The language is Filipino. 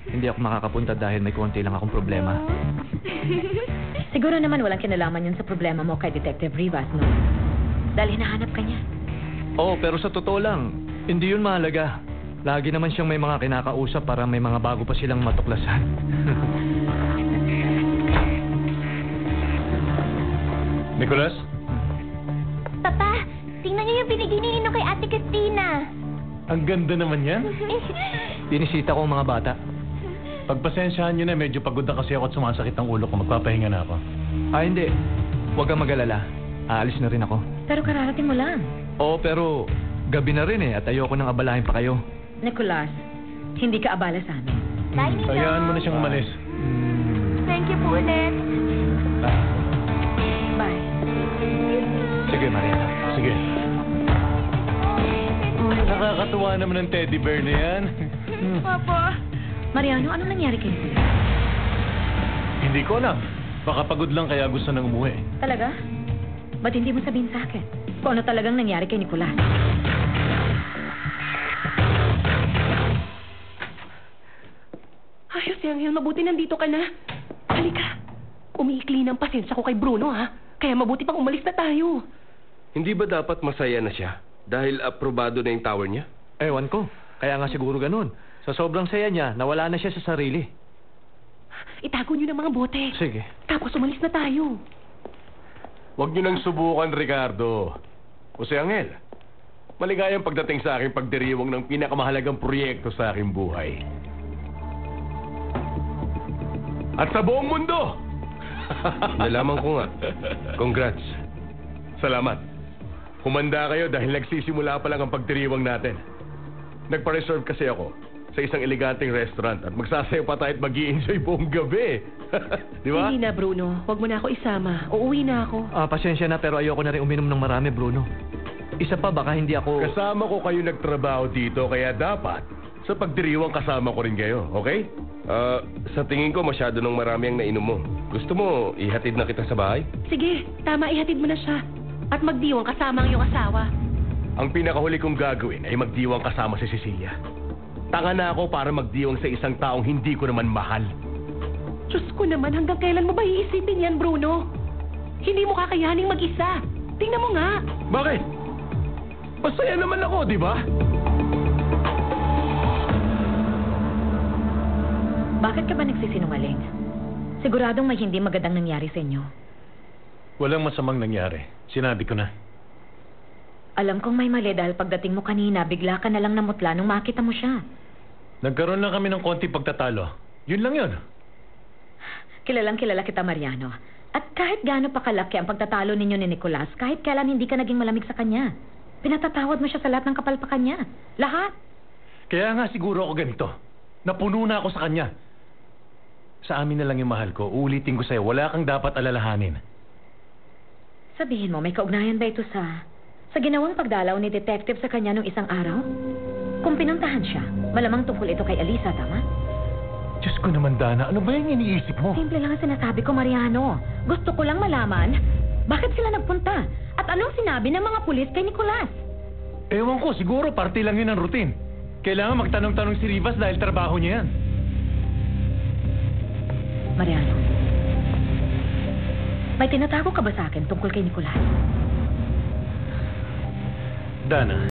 Hindi ako makakapunta dahil may konti lang akong problema. Siguro naman walang kinalaman yun sa problema mo kay Detective Rivas, no? Dahil hinahanap ka niya. Oo, pero sa totoo lang, hindi yun mahalaga. Lagi naman siyang may mga kinakausap para may mga bago pa silang matuklasan. Nicholas? Papa, tingnan niyo yung binigay ni Nino kay Ate Christina. Ang ganda naman yan. Binisita ko ang mga bata. Pagpasensyahan nyo na, medyo pagod na kasi ako at sumasakit ang ulo ko. Magpapahinga na ako. Hindi. Huwag kang mag-alala. Aalis na rin ako. Pero kararating mo lang. Oo, pero gabi na rin at ayoko nang abalahin pa kayo. Nicholas, hindi ka abala sa amin. Bye, Nino. Hayaan mo na siyang umalis. Thank you po ulit. Bye. Sige, Mariana. Sige. Nakakatuwa naman ang teddy bear na yan. Papa. Mariano, anong nangyari kay Nicholas? Hindi ko alam. Baka pagod lang kaya gusto nang umuwi. Talaga? Ba't hindi mo sabihin sa akin kung ano talagang nangyari kay Nicholas? Ayos, Angel. Mabuti nandito ka na. Halika. Umiikli ng pasensya ko kay Bruno, ha? Kaya mabuti pang umalis na tayo. Hindi ba dapat masaya na siya? Dahil aprobado na yung tower niya? Ewan ko. Kaya nga siguro ganun. Sa sobrang saya niya, nawala na siya sa sarili. Itago niyo ng mga bote. Sige. Tapos umalis na tayo. Huwag niyo nang subukan, Ricardo. Jose Angel, maligayang pagdating sa aking pagdiriwang ng pinakamahalagang proyekto sa aking buhay. At sa buong mundo! Nalaman ko nga. Congrats. Salamat. Humanda kayo dahil nagsisimula pa lang ang pagdiriwang natin. Nagpa-reserve kasi ako sa isang eleganteng restaurant at magsasayo pa tayo at mag-i-enjoy buong gabi. Di ba? Hindi na, Bruno. Huwag mo na ako isama. Uuwi na ako. Pasensya na pero ayoko na rin uminom ng marami, Bruno. Isa pa, baka hindi ako... Kasama ko kayo nagtrabaho dito kaya dapat sa pagdiriwang kasama ko rin kayo, okay? Sa tingin ko masyado nang marami ang nainom mo. Gusto mo, ihatid na kita sa bahay? Sige, tama. Ihatid mo na siya. At magdiwang kasama ang iyong asawa. Ang pinakahuli kong gagawin ay magdiwang kasama si Cecilia. Tanga na ako para magdiwang sa isang taong hindi ko naman mahal. Diyos ko naman, hanggang kailan mo ba iisipin yan, Bruno? Hindi mo kakayaning mag-isa. Tingnan mo nga. Bakit? Masaya naman ako, di ba? Bakit ka ba nagsisinungaling? Siguradong may hindi magandang nangyari sa inyo. Walang masamang nangyari. Sinabi ko na. Alam kong may mali dahil pagdating mo kanina, bigla ka na lang namutla nung makita mo siya. Nagkaroon lang kami ng konti pagtatalo. Yun lang yun. Kilalang kilala kita, Mariano. At kahit gaano pa kalaki ang pagtatalo ninyo ni Nicholas, kahit kailan hindi ka naging malamig sa kanya. Pinatatawad mo siya sa lahat ng kapalpakan niya. Lahat. Kaya nga siguro ako ganito. Napuno na ako sa kanya. Sa amin na lang yung mahal ko. Uulitin ko sa'yo, wala kang dapat alalahanin. Sabihin mo, may kaugnayan ba ito sa ginawang pagdalaw ni Detective sa kanya nung isang araw? Kung pinuntahan siya, malamang tungkol ito kay Alisa, tama? Diyos ko naman, Dana. Ano ba yung iniisip mo? Simple lang ang sinasabi ko, Mariano. Gusto ko lang malaman, bakit sila nagpunta? At anong sinabi ng mga pulis kay Nicholas? Ewan ko, siguro parte lang yun ang routine. Kailangan magtanong-tanong si Rivas dahil trabaho niya yan. Mariano, may tinatago ka ba sa akin tungkol kay Nicholas? Dana,